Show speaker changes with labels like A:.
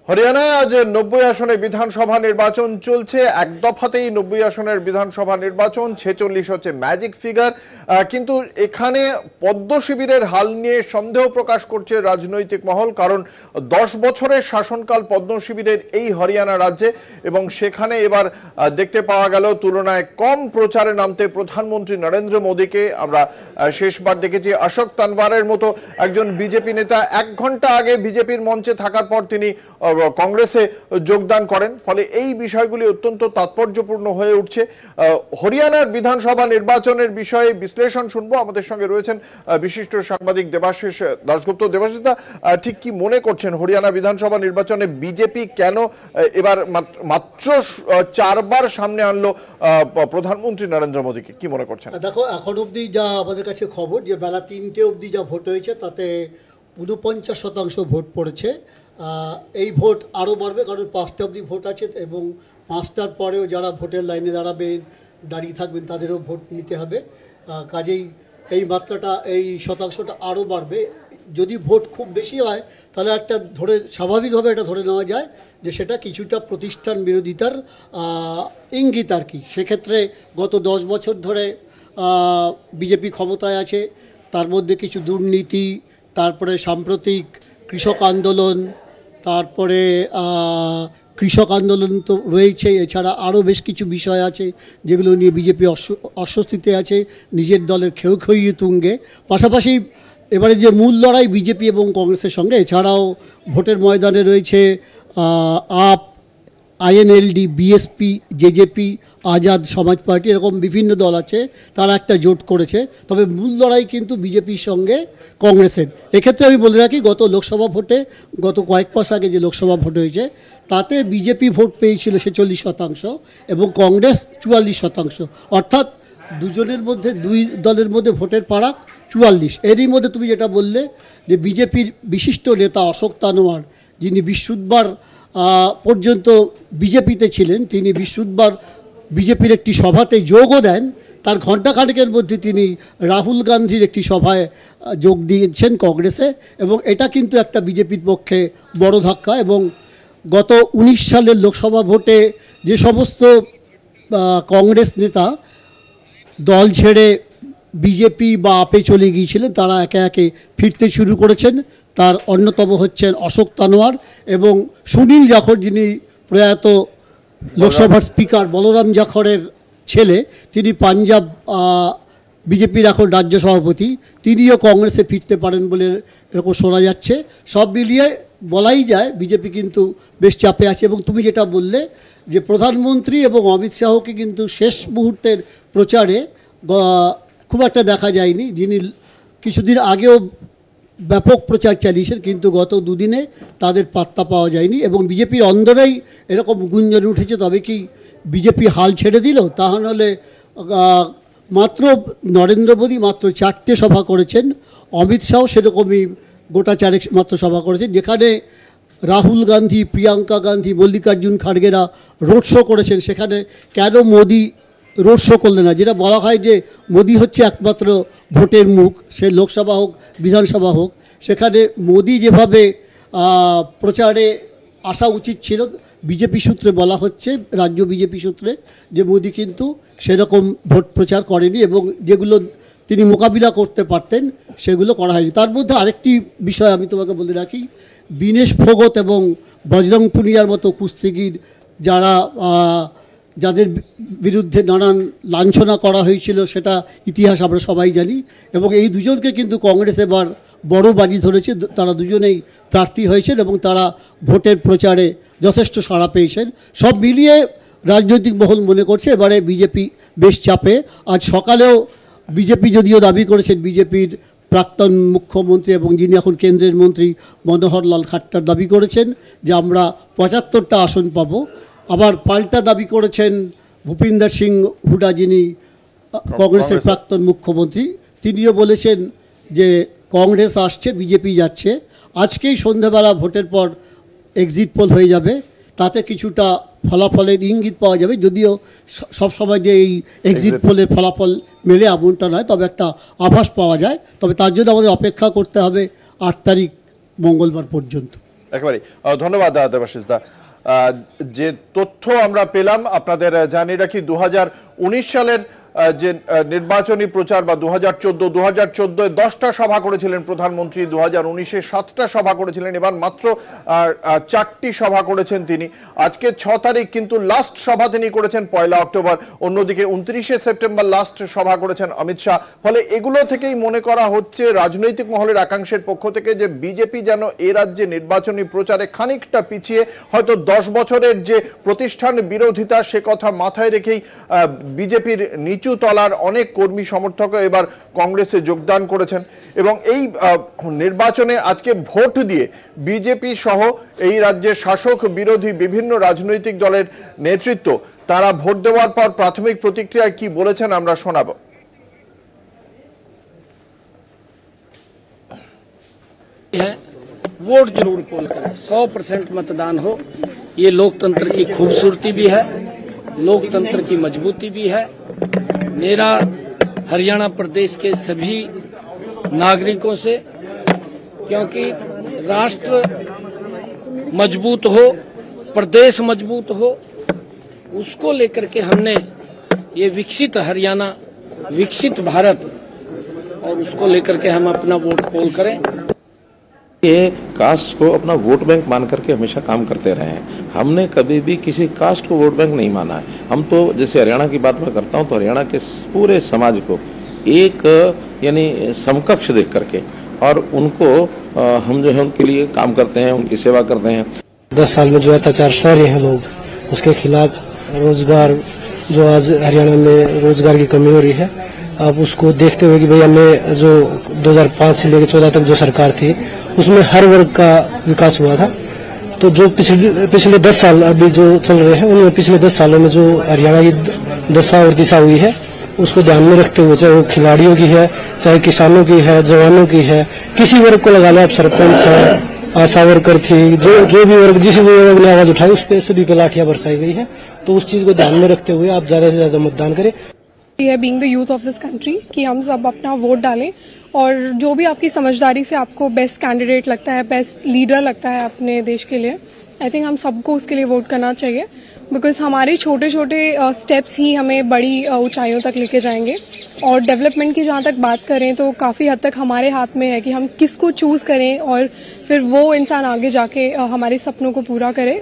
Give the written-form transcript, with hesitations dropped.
A: হরিয়ানায় আজ 90 আসনে বিধানসভা নির্বাচন চলছে। এক দফাতেই 90 আসনের বিধানসভা নির্বাচন, 46 হচ্ছে ম্যাজিক ফিগার। কিন্তু এখানে পদ্ম শিবিরের হাল নিয়ে সন্দেহ প্রকাশ করছে রাজনৈতিক মহল, কারণ 10 বছরের শাসনকাল পদ্ম শিবিরের এই হরিয়ানা রাজ্যে, এবং সেখানে এবার দেখতে পাওয়া গেল তুলনায় কম প্রচারে নামতে প্রধানমন্ত্রী নরেন্দ্র মোদীকে। আমরা শেষবার দেখেছি অশোক তানওয়ারের মতো একজন বিজেপি নেতা 1 ঘন্টা আগে বিজেপির মঞ্চে থাকার পর তিনি কংগ্রেসে যোগদান করেন। ফলে এই বিষয়গুলি অত্যন্ত তাৎপর্যপূর্ণ হয়ে উঠছে। হরিয়ানার বিধানসভা নির্বাচনের বিষয়ে বিশ্লেষণ শুনবো। আমাদের সঙ্গে রয়েছেন বিশিষ্ট সাংবাদিক দেবাশিস দাশগুপ্ত। দেবাশিস দা, ঠিক কি মনে করছেন হরিয়ানা বিধানসভা নির্বাচনে বিজেপি কেন এবার মাত্র 4 বার সামনে আনলো প্রধানমন্ত্রী নরেন্দ্র মোদীকে? কি মনে করছেন?
B: দেখো, এখন অবধি যা আমাদের কাছে খবর, যে বেলা 3টে অবধি যা ভোট হয়েছে তাতে 49% ভোট পড়েছে। এই ভোট আরও বাড়বে, কারণ 5টা অবধি ভোট আছে এবং 5টার পরেও যারা ভোটের লাইনে দাঁড়িয়ে থাকবেন তাদেরও ভোট নিতে হবে। কাজেই এই মাত্রাটা, এই শতাংশটা আরও বাড়বে। যদি ভোট খুব বেশি হয় তাহলে স্বাভাবিকভাবে এটা ধরে নেওয়া যায় যে সেটা কিছুটা প্রতিষ্ঠান বিরোধিতার ইঙ্গিত আর কি। সেক্ষেত্রে গত 10 বছর ধরে বিজেপি ক্ষমতায় আছে, তার মধ্যে কিছু দুর্নীতি, তারপরে সাম্প্রতিক কৃষক আন্দোলন, তারপরে কৃষক আন্দোলন তো রয়েছে, এছাড়া আরও বেশ কিছু বিষয় আছে যেগুলো নিয়ে বিজেপি অস্বস্তিতে আছে, নিজের দলের খেয়ে তুঙ্গে। পাশাপাশি এবারে যে মূল লড়াই বিজেপি এবং কংগ্রেসের সঙ্গে, এছাড়াও ভোটের ময়দানে রয়েছে up, INLD, BSP, JJP, Azad সমাজ পার্টি, এরকম বিভিন্ন দল আছে, তারা একটা জোট করেছে। তবে মূল লড়াই কিন্তু বিজেপির সঙ্গে কংগ্রেসের। এক্ষেত্রে আমি বলে রাখি, গত লোকসভা ভোটে, গত কয়েক মাস আগে যে লোকসভা ভোট হয়েছে তাতে বিজেপি ভোট পেয়েছিল 46% এবং কংগ্রেস 44%। অর্থাৎ দুই দলের মধ্যে ভোটের ফারাক 44। এরই মধ্যে তুমি যেটা বললে যে বিজেপির বিশিষ্ট নেতা অশোক তানওয়ার, যিনি বৃহস্পতিবার পর্যন্ত বিজেপিতে ছিলেন, তিনি বৃহস্পতিবার বিজেপির একটি সভাতে যোগও দেন। তার ঘণ্টাখানেকের মধ্যে তিনি রাহুল গান্ধীর একটি সভায় যোগ দিয়েছেন কংগ্রেসে, এবং এটা কিন্তু একটা বিজেপির পক্ষে বড় ধাক্কা। এবং গত 19 সালের লোকসভা ভোটে যে সমস্ত কংগ্রেস নেতা দল ছেড়ে বিজেপি বা আপে চলে গিয়েছিলেন, তারা একে একে ফিরতে শুরু করেছেন। তার অন্যতম হচ্ছেন অশোক তানওয়ার এবং সুনীল জাখর, যিনি প্রয়াত লোকসভার স্পিকার বলরাম জাখরের ছেলে, তিনি পাঞ্জাব বিজেপির এখন রাজ্য সভাপতি, তিনিও কংগ্রেসে ফিরতে পারেন বলে এরকম শোনা যাচ্ছে। সব মিলিয়ে বলাই যায় বিজেপি কিন্তু বেশ চাপে আছে। এবং তুমি যেটা বললে যে প্রধানমন্ত্রী এবং অমিত শাহকে কিন্তু শেষ মুহূর্তের প্রচারে খুব একটা দেখা যায়নি, যিনি কিছুদিন আগেও ব্যাপক প্রচার চালিয়েছেন, কিন্তু গত দুদিনে তাদের পাত্তা পাওয়া যায়নি। এবং বিজেপির অন্দরেই এরকম গুঞ্জন উঠেছে, তবে কি বিজেপি হাল ছেড়ে দিল? তাহলে মাত্র নরেন্দ্র মোদী মাত্র 4টে সভা করেছেন, অমিত শাহ সেরকমই গোটা 4 মাত্র সভা করেছেন, যেখানে রাহুল গান্ধী, প্রিয়াঙ্কা গান্ধী, মল্লিকার্জুন খাড়গেরা রোড শো করেছেন। সেখানে কেন মোদী রোড শো করলেন না? যেটা বলা হয় যে মোদী হচ্ছে একমাত্র ভোটের মুখ, সে লোকসভা হোক বিধানসভা হোক। সেখানে মোদী যেভাবে প্রচারে আসা উচিত ছিল, বিজেপি সূত্রে বলা হচ্ছে, রাজ্য বিজেপি সূত্রে, যে মোদী কিন্তু সেরকম ভোট প্রচার করেনি এবং যেগুলো তিনি মোকাবিলা করতে পারতেন সেগুলো করা হয়নি। তার মধ্যে আরেকটি বিষয় আমি তোমাকে বলে রাখি, বিনেশ ফোগত এবং বজরং পুনিয়ার মতো কুস্তিগির, যাদের বিরুদ্ধে নানান লাঞ্ছনা করা হয়েছিল, সেটা ইতিহাস আমরা সবাই জানি। এবং এই দুজনকে কিন্তু কংগ্রেস এবার বড় বাজি ধরেছে। তারা দুজনেই প্রার্থী হয়েছেন এবং তারা ভোটের প্রচারে যথেষ্ট সাড়া পেয়েছেন। সব মিলিয়ে রাজনৈতিক মহল মনে করছে এবারে বিজেপি বেশ চাপে। আজ সকালেও বিজেপি যদিও দাবি করেছেন, বিজেপির প্রাক্তন মুখ্যমন্ত্রী এবং যিনি এখন কেন্দ্রের মন্ত্রী মনোহর লাল খাট্টার দাবি করেছেন যে আমরা 75টা আসন পাবো। আবার পাল্টা দাবি করেছেন ভূপিন্দর সিং হুডা, যিনি কংগ্রেসের প্রাক্তন মুখ্যমন্ত্রী, তিনিও বলেছেন যে কংগ্রেস আসছে, বিজেপি যাচ্ছে। আজকেই সন্ধ্যাবেলা ভোটের পর এক্সিট পোল হয়ে যাবে, তাতে কিছুটা ফলাফলের ইঙ্গিত পাওয়া যাবে। যদিও সবসময় যে এই এক্সিট পোলের ফলাফল মেলে এমনটা নয়, তবে একটা আভাস পাওয়া যায়। তবে তার জন্য আমাদের অপেক্ষা করতে হবে 8 তারিখ মঙ্গলবার পর্যন্ত।
A: একেবারে ধন্যবাদ দেবাশিস দা। যে তথ্য আমরা পেলাম আপনাদের জানিয়ে রাখি, 2019 সালের যে নির্বাচনী প্রচার বা 2014 10টা সভা করেছিলেন প্রধানমন্ত্রী, 2019-এ 7টা সভা করেছিলেন, এবার মাত্র 4টি সভা করেছেন তিনি। আজকে 6 তারিখ কিন্তু লাস্ট সভা তিনি করেছেন 1 অক্টোবর, অন্যদিকে 29শে সেপ্টেম্বর লাস্ট সভা করেছেন অমিত শাহ। ফলে এগুলো থেকেই মনে করা হচ্ছে রাজনৈতিক মহলের একাংশের পক্ষ থেকে যে বিজেপি যেন এ রাজ্যে নির্বাচনী প্রচারে খানিকটা পিছিয়ে, হয়তো 10 বছরের যে প্রতিষ্ঠান বিরোধিতা সে কথা মাথায় রেখেই বিজেপির নিচু তলার অনেক কর্মী সমর্থক এবার কংগ্রেসে যোগদান করেছেন এবং এই নির্বাচনে আজকে ভোট দিয়ে বিজেপি সহ এই রাজ্যের শাসক বিরোধী বিভিন্ন রাজনৈতিক দলের নেতৃত্ব তারা ভোট দেওয়ার পর প্রাথমিক প্রতিক্রিয়ায় কি বলেছেন আমরা শোনাবো।
C: वोट जरूर पोल करें, 100% मतदान हो। ये लोकतंत्र की खूबसूरती भी है, लोकतंत्र की मजबूती भी है। मेरा हरियाणा प्रदेश के सभी नागरिकों से, क्योंकि राष्ट्र मजबूत हो, प्रदेश मजबूत हो, उसको लेकर के हमने ये विकसित हरियाणा, विकसित भारत, और उसको लेकर के हम अपना वोट पोल करें।
D: ये कास्ट को अपना वोट बैंक मान करके हमेशा काम करते रहे हैं। हमने कभी भी किसी कास्ट को वोट बैंक नहीं माना है। हम तो जैसे हरियाणा की बात मैं करता हूं तो हरियाणा के पूरे समाज को एक यानी समकक्ष देख करके और उनको हम जो है उनके लिए काम करते हैं, उनकी सेवा करते हैं।
E: 10 साल में जो अत्याचार सह रहे हैं लोग, उसके खिलाफ रोजगार, जो आज हरियाणा में रोजगार की कमी हो रही है, अब उसको देखते हुए कि भाई हमने जो 2005 से लेकर 14 तक जो सरकार थी उसमें हर वर्ग का विकास हुआ था। तो जो पिछले 10 साल अभी जो चल रहे हैं उनमें पिछले 10 सालों में जो हरियाणा की दशा और दिशा हुई है उसको ध्यान में रखते हुए, चाहे वो खिलाड़ियों की है, चाहे किसानों की है, जवानों की है, किसी वर्ग को लगा लो आप, सरपंच है, आशा वर्कर थी, जो भी वर्ग, जिस भी वर्ग ने आवाज उठाई उस पर सभी पे लाठियां बरसाई गई है। तो उस चीज को ध्यान में रखते हुए आप ज्यादा से ज्यादा मतदान करें।
F: Being the youth of this country कि हम सब अपना वोट डालें और जो भी आपकी समझदारी से आपको बेस्ट कैंडिडेट लगता है, बेस्ट लीडर लगता है अपने देश के लिए, आई थिंक हम सबको उसके लिए वोट करना चाहिए। बिकॉज हमारे छोटे छोटे स्टेप्स ही हमें बड़ी ऊंचाइयों तक लेके जाएंगे। और डेवलपमेंट की जहाँ तक बात करें तो काफ़ी हद तक हमारे हाथ में है कि हम किसको चूज़ करें और फिर वो इंसान आगे जाके हमारे सपनों को पूरा करे।